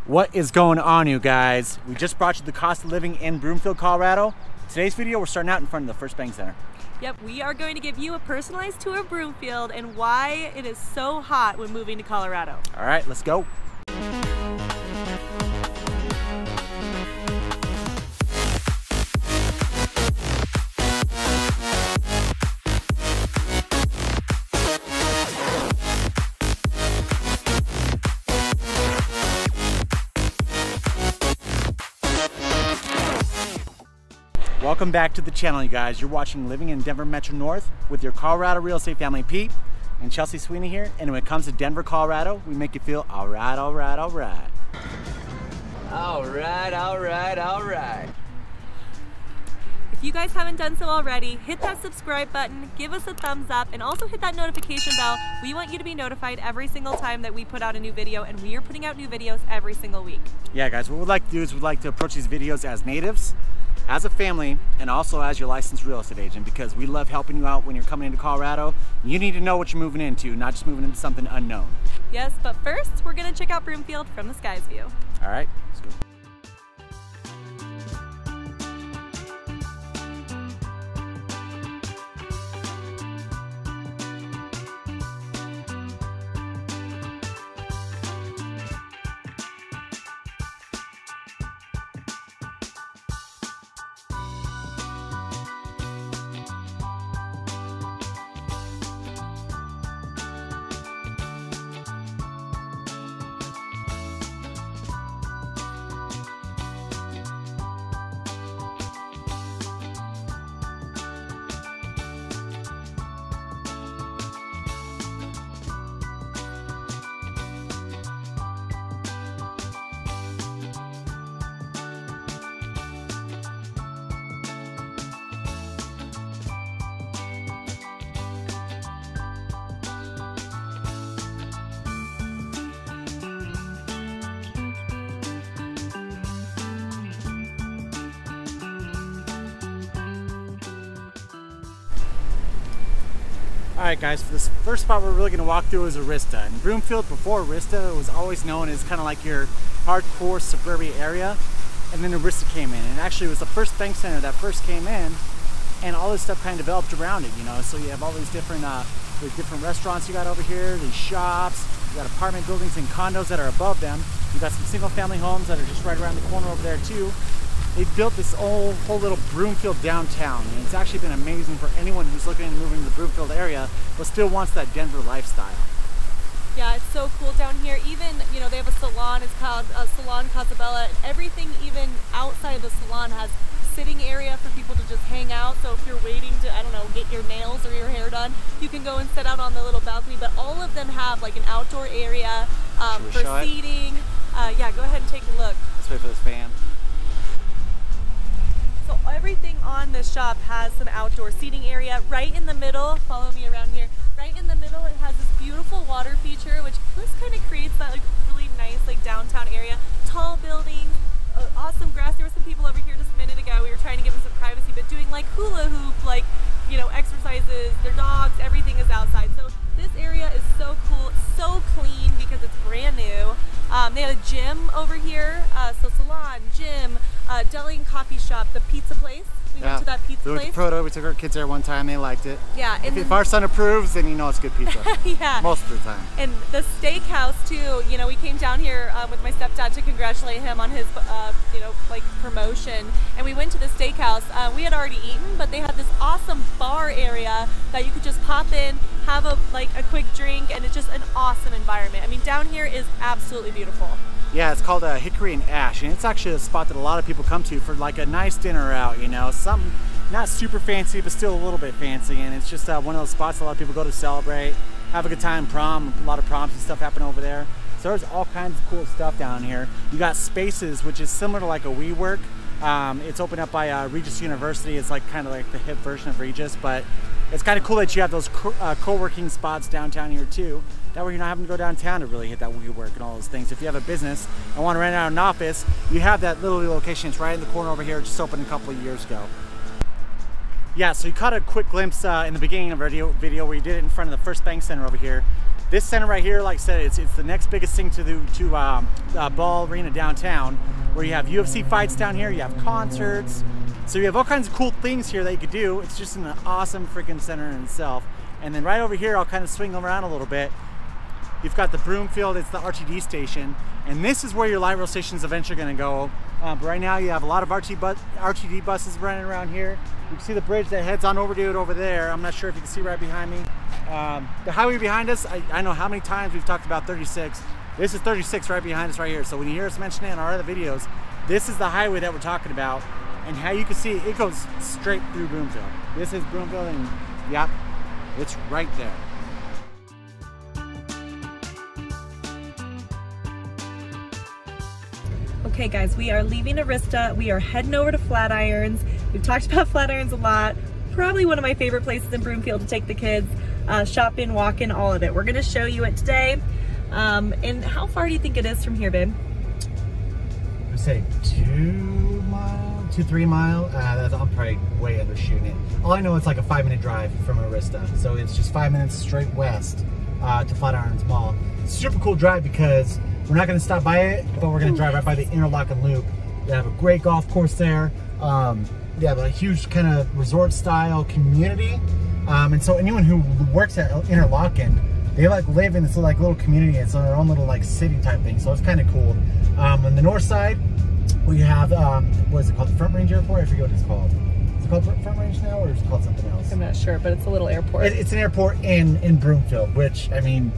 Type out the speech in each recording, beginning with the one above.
What is going on, you guys? We just brought you the cost of living in Broomfield, Colorado. Today's video, we're starting out in front of the First Bank Center. Yep, we are going to give you a personalized tour of Broomfield and why it is so hot when moving to Colorado. All right, let's go. Welcome back to the channel, you guys. You're watching Living in Denver Metro North with your Colorado real estate family, Pete and Chelsea Sweeney here. And when it comes to Denver, Colorado, we make you feel all right, all right, all right. All right, all right, all right. If you guys haven't done so already, hit that subscribe button, give us a thumbs up, and also hit that notification bell. We want you to be notified every single time that we put out a new video, and we are putting out new videos every single week. Yeah, guys, what we'd like to do is we'd like to approach these videos as natives, as a family, and also as your licensed real estate agent, because we love helping you out when you're coming into Colorado. You need to know what you're moving into, not just moving into something unknown. Yes, but first, we're gonna check out Broomfield from the sky's view. All right, let's go. Alright guys, for this first spot we're really going to walk through is Arista. And Broomfield, before Arista, it was always known as kind of like your hardcore suburban area. And then Arista came in, and actually it was the First Bank Center that first came in, and all this stuff kind of developed around it, you know. So you have all these different restaurants you got over here, these shops, you got apartment buildings and condos that are above them. You got some single family homes that are just right around the corner over there too. They built this whole little Broomfield downtown, and it's actually been amazing for anyone who's looking at moving to the Broomfield area but still wants that Denver lifestyle. Yeah, it's so cool down here. Even, you know, they have a salon, it's called Salon Casabella, and everything even outside the salon has sitting area for people to just hang out. So if you're waiting to, I don't know, get your nails or your hair done, you can go and sit out on the little balcony, but all of them have like an outdoor area for seating. Yeah, go ahead and take a look. Let's wait for this fan. So everything on this shop has some outdoor seating area. Right in the middle, follow me around here, right in the middle it has this beautiful water feature, which just kind of creates that like really nice like downtown area. Tall buildings, awesome grass. There were some people over here just a minute ago, we were trying to give them some privacy, but doing like hula hoop, like, you know, exercises, their dogs, everything is outside. So this area is so cool, so clean because it's brand new. They had a gym over here, so salon, gym, deli and coffee shop, the pizza place. We went to that pizza place. Proto, we took our kids there one time, they liked it. Yeah. And if our son approves, then you know it's good pizza. Yeah. Most of the time. And the steakhouse too, you know, we came down here with my stepdad to congratulate him on his, you know, like promotion. And we went to the steakhouse. We had already eaten, but they had this awesome bar area that you could just pop in, have a quick drink, and it's just an awesome environment. I mean, down here is absolutely beautiful. Yeah, it's called Hickory and Ash, and it's actually a spot that a lot of people come to for like a nice dinner out, you know, something not super fancy, but still a little bit fancy, and it's just one of those spots a lot of people go to celebrate, have a good time, prom, a lot of proms and stuff happen over there. So there's all kinds of cool stuff down here. You got Spaces, which is similar to like a WeWork. It's opened up by Regis University. It's like kind of like the hip version of Regis, but it's kind of cool that you have those co-working spots downtown here too. That way you're not having to go downtown to really hit that WeWork and all those things. If you have a business and want to rent out an office, you have that little location. It's right in the corner over here, just opened a couple of years ago. Yeah, so you caught a quick glimpse in the beginning of our video where you did it in front of the First Bank Center over here. This center right here, like I said, it's the next biggest thing to Ball Arena downtown, where you have UFC fights down here, you have concerts, so you have all kinds of cool things here that you could do. It's just an awesome freaking center in itself. And then right over here, I'll kind of swing around a little bit. You've got the Broomfield, it's the RTD station, and this is where your light rail station is eventually going to go. But right now you have a lot of RTD buses running around here. You can see the bridge that heads on over to it over there. I'm not sure if you can see right behind me. The highway behind us, I know how many times we've talked about 36. This is 36 right behind us right here. So when you hear us mention it in our other videos, this is the highway that we're talking about. And how you can see it goes straight through Broomfield. This is Broomfield, and yep, it's right there. Okay guys, we are leaving Arista. We are heading over to Flatirons. We've talked about Flatirons a lot. Probably one of my favorite places in Broomfield to take the kids. Shopping, walking, all of it. We're gonna show you it today. And how far do you think it is from here, babe? I say 3 mile. I'm probably way undershooting it. All I know, it's like a 5-minute drive from Arista. So it's just 5 minutes straight west to Flatirons Mall. Super cool drive because we're not going to stop by it, but we're going to drive right by the interlocking loop. They have a great golf course there. They have a huge kind of resort style community. And so anyone who works at Interlochen, they like live in this like little community. It's their own little like city type thing. So it's kind of cool. On the north side, we have, what is it called? The Front Range Airport? I forget what it's called. Is it called Front Range now, or is it called something else? I'm not sure, but it's a little airport. It's an airport in Broomfield, which, I mean,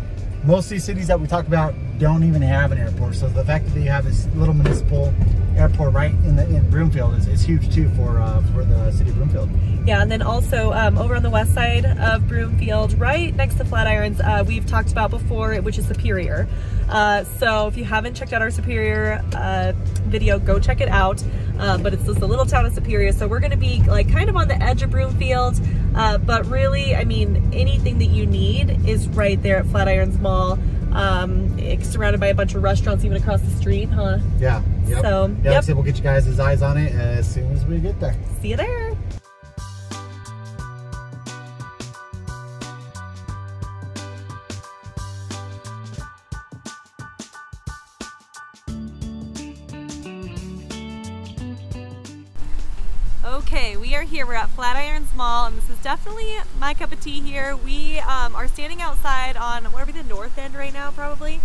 most of these cities that we talk about don't even have an airport. So the fact that you have this little municipal airport right in Broomfield is huge too for the city of Broomfield. Yeah, and then also over on the west side of Broomfield, right next to Flatirons, we've talked about before, which is Superior. So if you haven't checked out our Superior video, go check it out. But it's just the little town of Superior. So we're gonna be like kind of on the edge of Broomfield, but really, I mean, anything that you need is right there at Flatirons Mall. It's surrounded by a bunch of restaurants even across the street, huh? Yeah. Yep. So, yeah, like I said, we'll get you guys' eyes on it as soon as we get there. See you there. Okay, we are here. We're at Flatirons Mall, and this is definitely my cup of tea here. We are standing outside on, what are we, the north end right now, probably?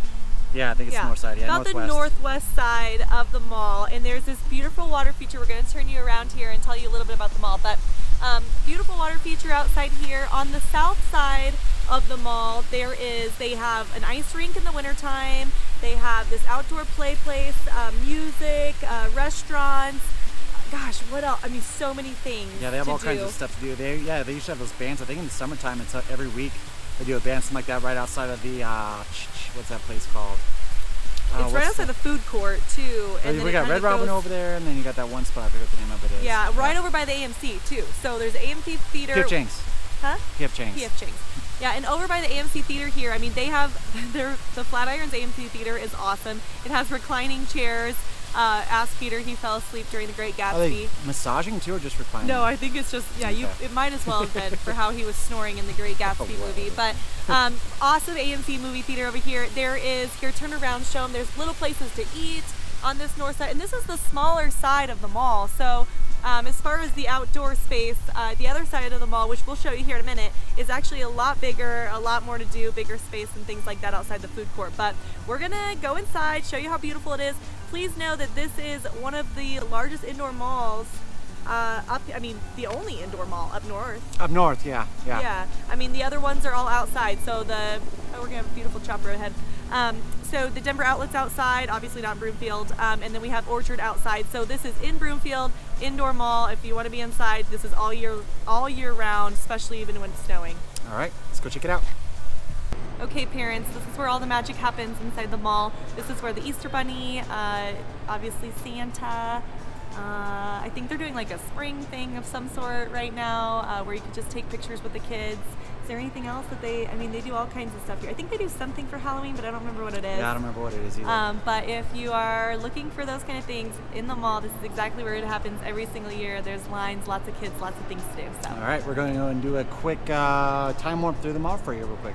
Yeah, I think it's the north side. Yeah, about the northwest side of the mall, and there's this beautiful water feature. We're going to turn you around here and tell you a little bit about the mall, but beautiful water feature outside here. On the south side of the mall, they have an ice rink in the wintertime. They have this outdoor play place, music, restaurants. Gosh, what else? I mean, so many things. Yeah, they have all kinds of stuff to do. They usually have those bands. I think in the summertime, it's every week they do a band, something like that, right outside of the what's that place called? It's right outside the food court too. And we got Red Robin over there, and then you got that one spot. I forget what the name of it is. Yeah, right over by the AMC too. So there's AMC Theater. PF Chang's. Huh? PF Chang's. PF Chang's. Yeah, and over by the AMC Theater here, I mean, they have the Flatirons AMC Theater is awesome. It has reclining chairs. Ask Peter, he fell asleep during The Great Gatsby. Are they massaging too, or just reclining? No, I think it's just, yeah, it might as well have been for how he was snoring in The Great Gatsby movie. But awesome AMC movie theater over here. There is, here, turn around, show them, there's little places to eat on this north side. And this is the smaller side of the mall. So as far as the outdoor space, the other side of the mall, which we'll show you here in a minute, is actually a lot bigger, a lot more to do, bigger space and things like that outside the food court. But we're gonna go inside, show you how beautiful it is. Please know that this is one of the largest indoor malls the only indoor mall up north. Up north, yeah. Yeah, I mean, the other ones are all outside. So we're gonna have a beautiful chopper ahead. So the Denver Outlet's outside, obviously not Broomfield, and then we have Orchard outside. So this is in Broomfield, indoor mall. If you want to be inside, this is all year round, especially even when it's snowing. All right, let's go check it out. Okay parents, this is where all the magic happens inside the mall. This is where the Easter Bunny, obviously Santa, I think they're doing like a spring thing of some sort right now, where you could just take pictures with the kids. Is there anything else that they do all kinds of stuff here. I think they do something for Halloween, but I don't remember what it is. Yeah, I don't remember what it is either. But if you are looking for those kind of things in the mall, this is exactly where it happens every single year. There's lines, lots of kids, lots of things to do. So. All right, we're going to go and do a quick time warp through the mall for you real quick.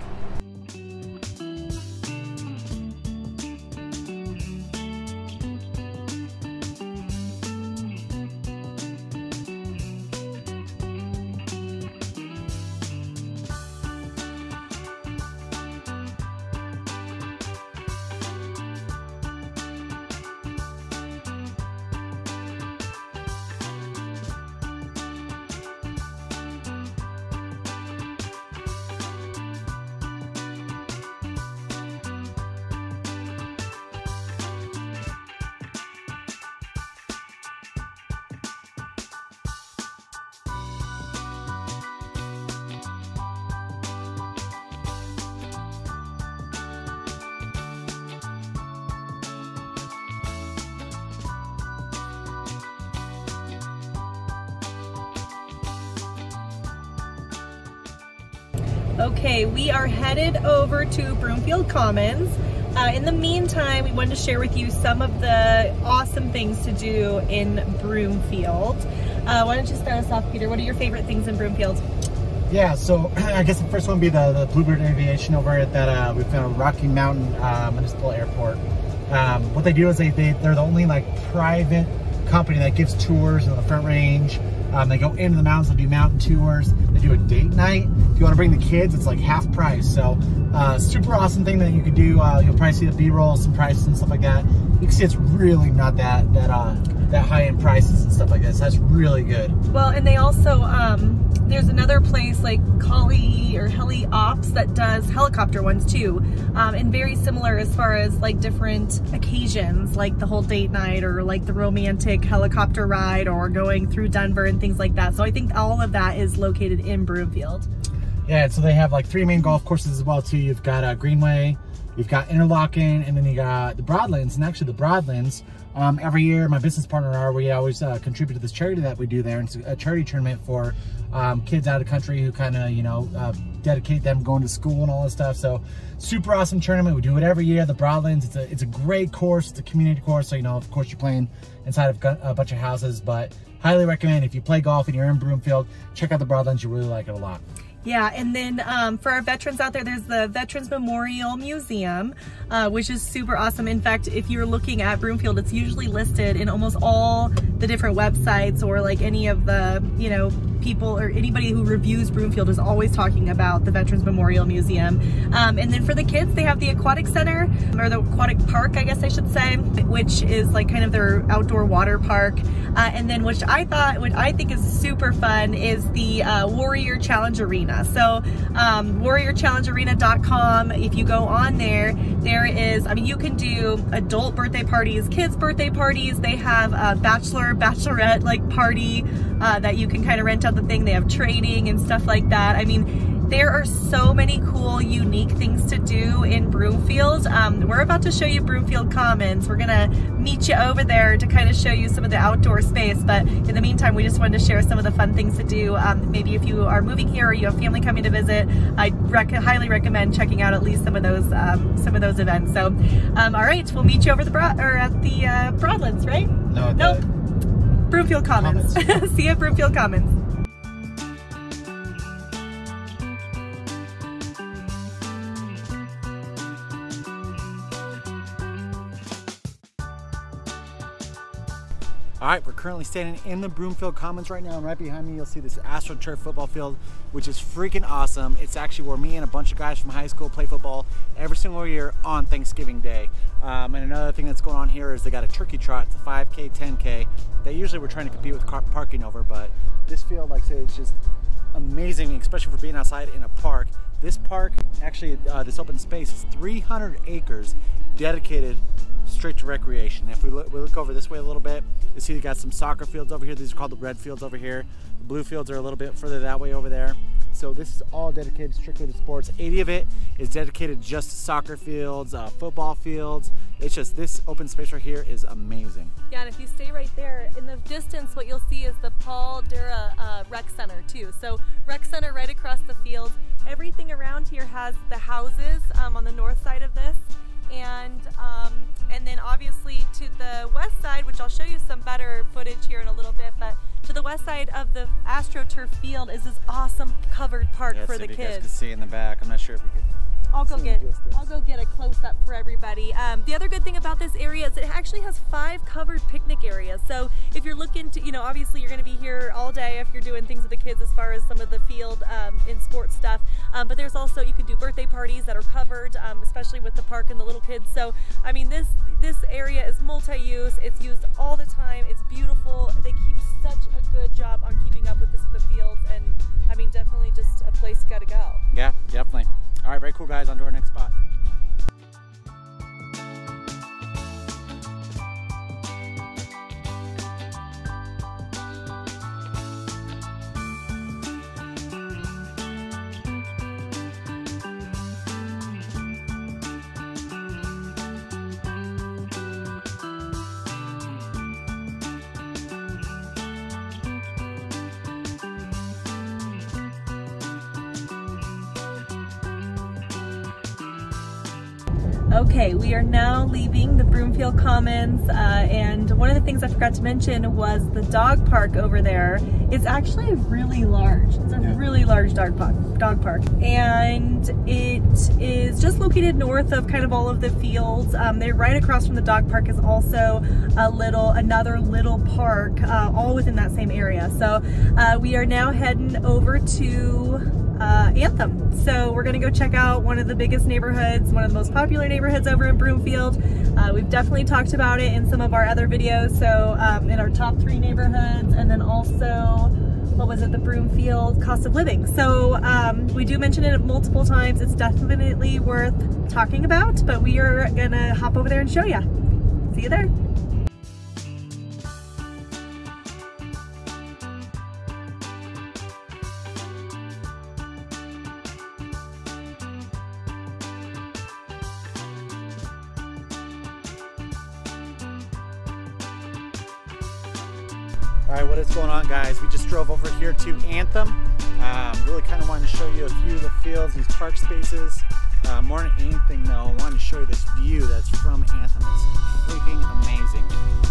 Okay, we are headed over to Broomfield Commons. In the meantime, we wanted to share with you some of the awesome things to do in Broomfield. Why don't you start us off, Peter? What are your favorite things in Broomfield? Yeah, so I guess the first one would be the Bluebird Aviation over at that we found Rocky Mountain Municipal Airport. What they do is they're the only like private company that gives tours in the Front Range. They go into the mountains, they do mountain tours, they do a date night. If you want to bring the kids, it's like half price. So super awesome thing that you can do. You'll probably see the B-roll, some prices and stuff like that. You can see it's really not that high-end prices and stuff like that. So that's really good. Well, and they also, there's another place like Heli Ops that does helicopter ones too. And very similar as far as like different occasions, like the whole date night or like the romantic helicopter ride or going through Denver and things like that. So I think all of that is located in Broomfield. Yeah, so they have like 3 main golf courses as well too. You've got Greenway, you've got Interlocking, and then you got the Broadlands. And actually the Broadlands, every year my business partner and I, we always contribute to this charity that we do there. And it's a charity tournament for kids out of the country who kind of, you know, dedicate them going to school and all this stuff. So super awesome tournament. We do it every year. The Broadlands, it's a great course. It's a community course. So, you know, of course you're playing inside of a bunch of houses, but highly recommend if you play golf and you're in Broomfield, check out the Broadlands. You really like it a lot. Yeah, and then for our veterans out there, there's the Veterans Memorial Museum, which is super awesome. In fact, if you're looking at Broomfield, it's usually listed in almost all the different websites, or like any of the, you know, people or anybody who reviews Broomfield is always talking about the Veterans Memorial Museum. And then for the kids, they have the Aquatic Center, or the Aquatic Park, I guess I should say, which is like kind of their outdoor water park. And then what I think is super fun is the Warrior Challenge Arena. So warriorchallengearena.com, if you go on there, there is, I mean, you can do adult birthday parties, kids birthday parties. They have a bachelorette like party that you can kind of rent out the thing. They have training and stuff like that. I mean, there are so many cool, unique things to do in Broomfield. We're about to show you Broomfield Commons. We're gonna meet you over there to kind of show you some of the outdoor space. But in the meantime, we just wanted to share some of the fun things to do. Maybe if you are moving here or you have family coming to visit, I highly recommend checking out at least some of those events. So, all right, we'll meet you over at the Broadlands, right? No. Broomfield Commons. See you at Broomfield Commons. All right, we're currently standing in the Broomfield Commons right now, and right behind me you'll see this AstroTurf football field, which is freaking awesome. It's actually where me and a bunch of guys from high school play football every single year on Thanksgiving Day. And another thing that's going on here is they got a turkey trot. It's a 5K, 10K that usually we're trying to compete with parking over, but this field, like I say, is just amazing, especially for being outside in a park. This park, actually, this open space is 300 acres dedicated straight to recreation. If we look over this way a little bit, you see we got some soccer fields over here. These are called the red fields over here. The blue fields are a little bit further that way over there. So this is all dedicated strictly to sports. 80 of it is dedicated just to soccer fields, football fields. It's just, this open space right here is amazing. Yeah, and if you stay right there, in the distance, what you'll see is the Paul Dura Rec Center too. So Rec Center right across the field. Everything around here has the houses on the north side of this. And then obviously to the west side, which I'll show you some better footage here in a little bit, but to the west side of the AstroTurf field is this awesome covered park for the kids. You guys can see in the back. I'm not sure if you can. I'll go get a close-up for everybody. The other good thing about this area is it actually has 5 covered picnic areas. So if you're looking to, you know, obviously you're going to be here all day if you're doing things with the kids as far as some of the field in sports stuff. But there's also, you can do birthday parties that are covered, especially with the park and the little kids. So I mean, this area is multi-use. It's used all the time. It's beautiful. They keep such a good job on keeping up with the fields, and I mean, definitely just a place you got to go. Yeah, definitely. All right, very cool, guys. On to our next spot. Okay, we are now leaving the Broomfield Commons, and one of the things I forgot to mention was the dog park over there. It's actually really large. It's a really large dog park, and it is just located north of kind of all of the fields. They're right across from the dog park is also another little park, all within that same area. So we are now heading over to Anthem. So we're gonna go check out one of the biggest neighborhoods, one of the most popular neighborhoods over in Broomfield. We've definitely talked about it in some of our other videos, so in our top 3 neighborhoods, and then also, what was it, the Broomfield cost of living. So we do mention it multiple times. It's definitely worth talking about, but we are gonna hop over there and show you. See you there. All right, what is going on, guys? We just drove over here to Anthem. Really kind of wanted to show you a few of the fields, these park spaces. More than anything though, I wanted to show you this view that's from Anthem. It's freaking amazing.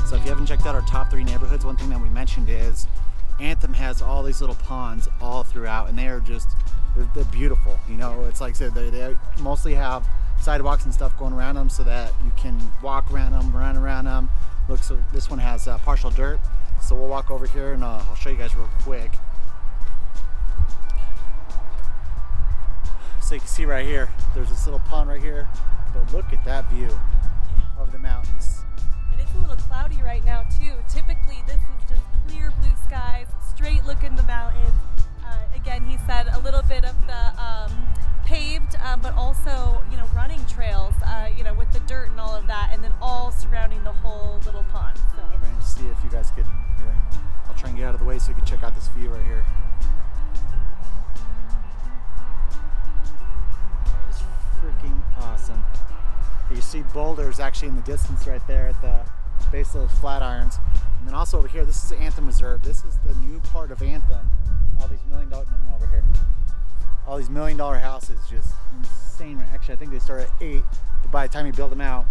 So if you haven't checked out our top 3 neighborhoods, one thing that we mentioned is Anthem has all these little ponds all throughout, and they are just, they're beautiful. You know, it's like I said, they mostly have sidewalks and stuff going around them so that you can walk around them, run around them. Look, so this one has partial dirt. So we'll walk over here and I'll show you guys real quick. So you can see right here, there's this little pond right here, but look at that view of the mountains. And it's a little cloudy right now too. Typically this is just clear blue skies, straight look in the mountains. Again, he said a little bit of the paved, but also, you know, running trails, you know, with the dirt and all of that, and then all surrounding the whole little pond. So. Trying to see if you guys could, here, I'll try and get out of the way so you can check out this view right here. It's freaking awesome. You see boulders actually in the distance right there at the base of those Flatirons. And then also over here, this is Anthem Reserve. This is the new part of Anthem. All these $1 million, no, over here. All these $1 million houses, just insane. Actually, I think they start at 8, but by the time you build them out,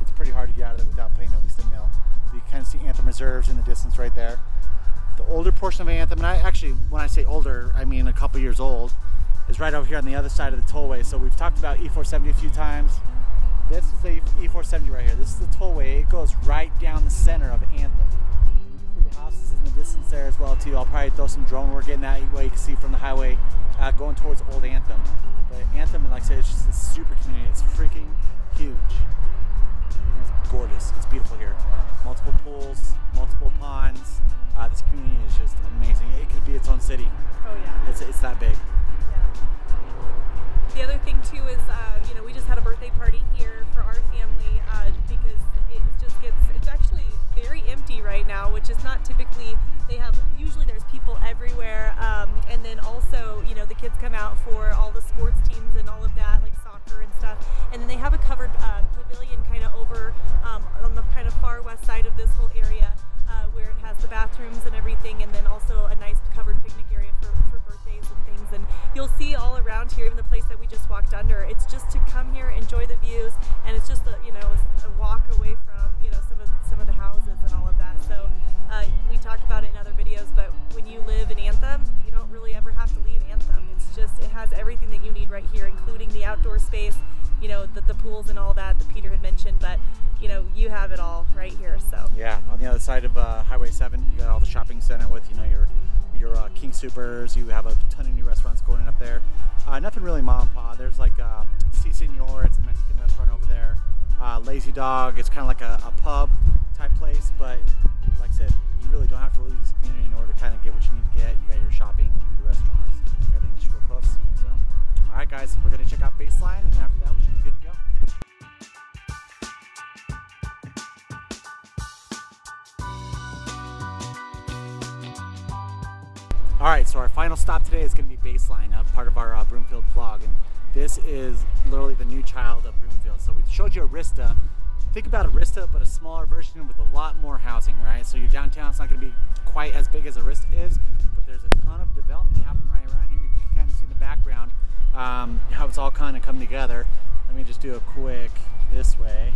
it's pretty hard to get out of them without paying at least $1 million. So you kind of see Anthem Reserves in the distance right there. The older portion of Anthem, and I actually, when I say older, I mean a couple years old, is right over here on the other side of the tollway. So we've talked about E470 a few times. This is the E470 right here. This is the tollway. It goes right down the center of Anthem. You see the houses in the distance there as well too. I'll probably throw some drone work in that way you can see from the highway going towards Old Anthem. But Anthem, like I said, it's just a super community. It's freaking huge. And it's gorgeous. It's beautiful here. Multiple pools, multiple ponds. This community is just amazing. It could be its own city. Oh yeah. It's that big. Yeah. The other thing too is, you know, we just had a birthday party here for our family because it just gets, it's actually very empty right now, which is not typically, usually there's people everywhere, and then also, you know, the kids come out for all the sports teams and all of that, like soccer and stuff, and then they have a covered pavilion kind of over on the kind of far west side of this whole area where it has the bathrooms and everything, and then also a nice covered picnic area for birthdays and things. And you'll see all around here, even the place that we just walked under, it's just to come here, enjoy the views, and it's just a, you know, a walk away from, you know, some of the houses and all of that. So we talked about it in other videos, but when you live in Anthem, you don't really ever have to leave Anthem. It's just, it has everything that you need right here, including the outdoor space, you know, the pools and all that Peter had mentioned, but you know, you have it all right here. So yeah, on the other side of Highway 7, you got all the shopping center with, you know, your King Supers. You have a ton of new restaurants going in up there. Nothing really mom and pop. There's like Si Senor, it's a Mexican restaurant over there. Lazy Dog, it's kind of like a pub type place, but like I said, you really don't have to leave this community in order to kind of get what you need to get. You got your shopping, your restaurants, everything just real close. So, all right, guys, we're gonna check out Baseline, and after that, we should be good to go. All right, so our final stop today is going to be Baseline, part of our Broomfield vlog, and this is literally the new child of Broomfield. So we showed you Arista. Think about Arista, but a smaller version with a lot more housing, right? So your downtown's not going to be quite as big as Arista is, but there's a ton of development happening right around here. You can kind of see in the background how it's all kind of come together. Let me just do a quick this way,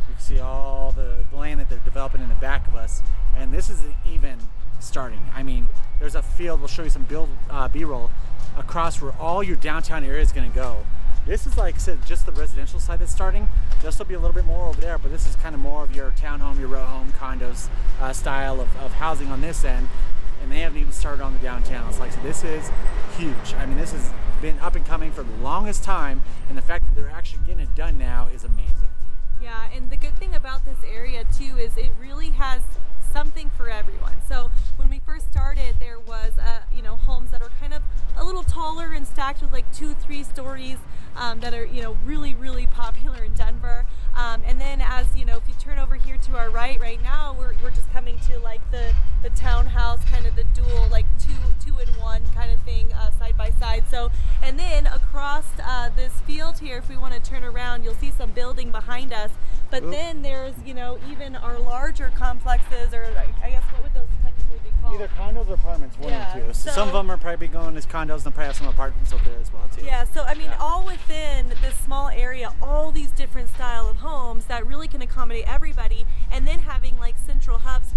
you can see all the land that they're developing in the back of us, and this isn't even starting. I mean, there's a field, we'll show you some B-roll across where all your downtown area is going to go. This is, like I said, just the residential side that's starting. This will be a little bit more over there, but this is kind of more of your townhome, your row home, condos style of housing on this end, and they haven't even started on the downtown. It's like, so this is huge. I mean, this has been up and coming for the longest time, and the fact that they're actually getting it done now is amazing. Yeah, and the good thing about this area too is it really has something for everyone. So when we first started, there was you know, homes that are kind of a little taller and stacked with like 2-3 stories that are, you know, really popular in Denver. And then as you know, if you turn over here to our right now, we're just coming to like the townhouse, kind of the dual, like two in one kind of thing, side by side. So, and then across this field here, if we want to turn around, you'll see some building behind us. But then there's, you know, even our larger complexes, or I guess what would those technically be called? Either condos or apartments, one or two. So some of them are probably going as condos, and they'll probably have some apartments over there as well too. Yeah, so I mean, all within this small area, all these different style of homes that really can accommodate everybody, and then having like central hubs.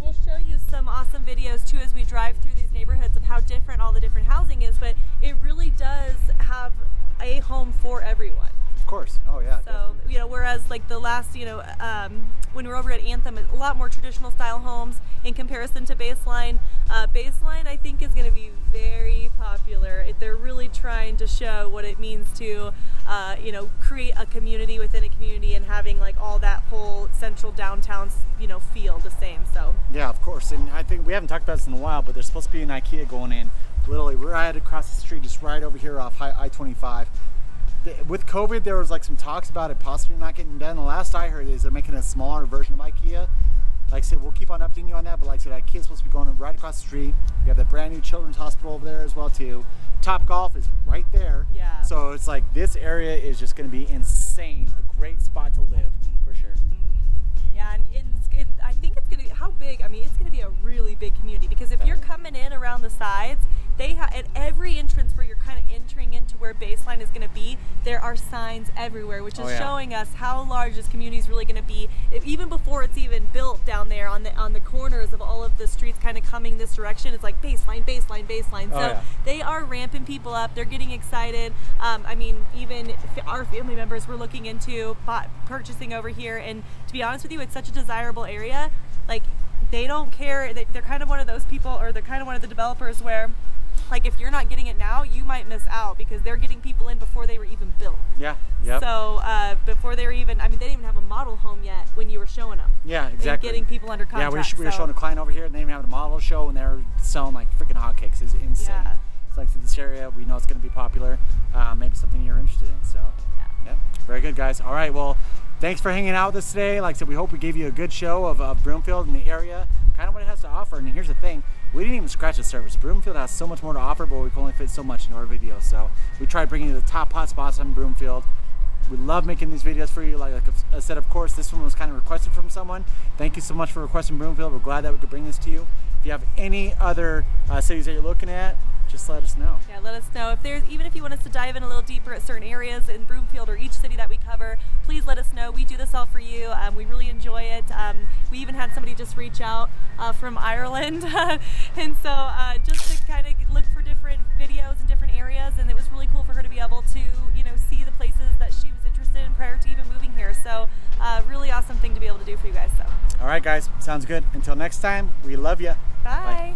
We'll show you some awesome videos too as we drive through these neighborhoods of how different all the different housing is, but it really does have a home for everyone. Of course. Oh yeah. So definitely. You know, whereas like the last, you know, when we were over at Anthem, a lot more traditional style homes in comparison to Baseline. Baseline, I think, is going to be very popular. They're really trying to show what it means to, you know, create a community within a community and having like all that whole central downtown, you know, feel the same. So yeah, of course. And I think we haven't talked about this in a while, but there's supposed to be an IKEA going in literally right across the street, just right over here off I-25. With COVID, there was like some talks about it possibly not getting done. The last I heard is they're making a smaller version of IKEA. Like I said, we'll keep on updating you on that, but like I said, IKEA's supposed to be going right across the street. You have the brand new children's hospital over there as well too. Top Golf is right there. Yeah. So it's like this area is just going to be insane. A great spot to live for sure. Yeah, and I think it's going to be, how big? I mean, it's going to be a really big community, because if you're coming in around the sides, they have at every entrance where you're kind of entering into where Baseline is going to be, there are signs everywhere, which is showing us how large this community is really going to be. Even before it's even built down there on the corners of all of the streets kind of coming this direction, it's like Baseline, Baseline, Baseline. So they are ramping people up. They're getting excited. I mean, even our family members were looking into purchasing over here, and to be honest with you, it's such a desirable area. Like, they don't care. They're kind of one of those people, or they're kind of one of the developers where, like, if you're not getting it now, you might miss out, because they're getting people in before they were even built. Yeah. Yep. So before they were even, I mean, they didn't even have a model home yet when you were showing them. Yeah, exactly. And getting people under contract. Yeah, we were showing a client over here, and they didn't even have a model show, and they're selling like freaking hotcakes. It's insane. Yeah. It's like, this area, we know it's going to be popular. Maybe something you're interested in. So yeah, very good, guys. All right, well, thanks for hanging out with us today. Like I said, we hope we gave you a good show of Broomfield and the area, kind of what it has to offer. And here's the thing, we didn't even scratch the surface. Broomfield has so much more to offer, but we can only fit so much into our videos. So we tried bringing you the top hot spots on Broomfield. We love making these videos for you. Like I said, of course, this one was kind of requested from someone. Thank you so much for requesting Broomfield. We're glad that we could bring this to you. If you have any other cities that you're looking at, just let us know. Yeah, let us know. Even if you want us to dive in a little deeper at certain areas in Broomfield or each city that we cover, please let us know. We do this all for you. We really enjoy it. We even had somebody just reach out from Ireland, and so just to kind of look for different videos in different areas, and it was really cool for her to be able to, you know, see the places that she was interested in prior to even moving here. So really awesome thing to be able to do for you guys. So. All right, guys, sounds good. Until next time, we love you. Bye. Bye.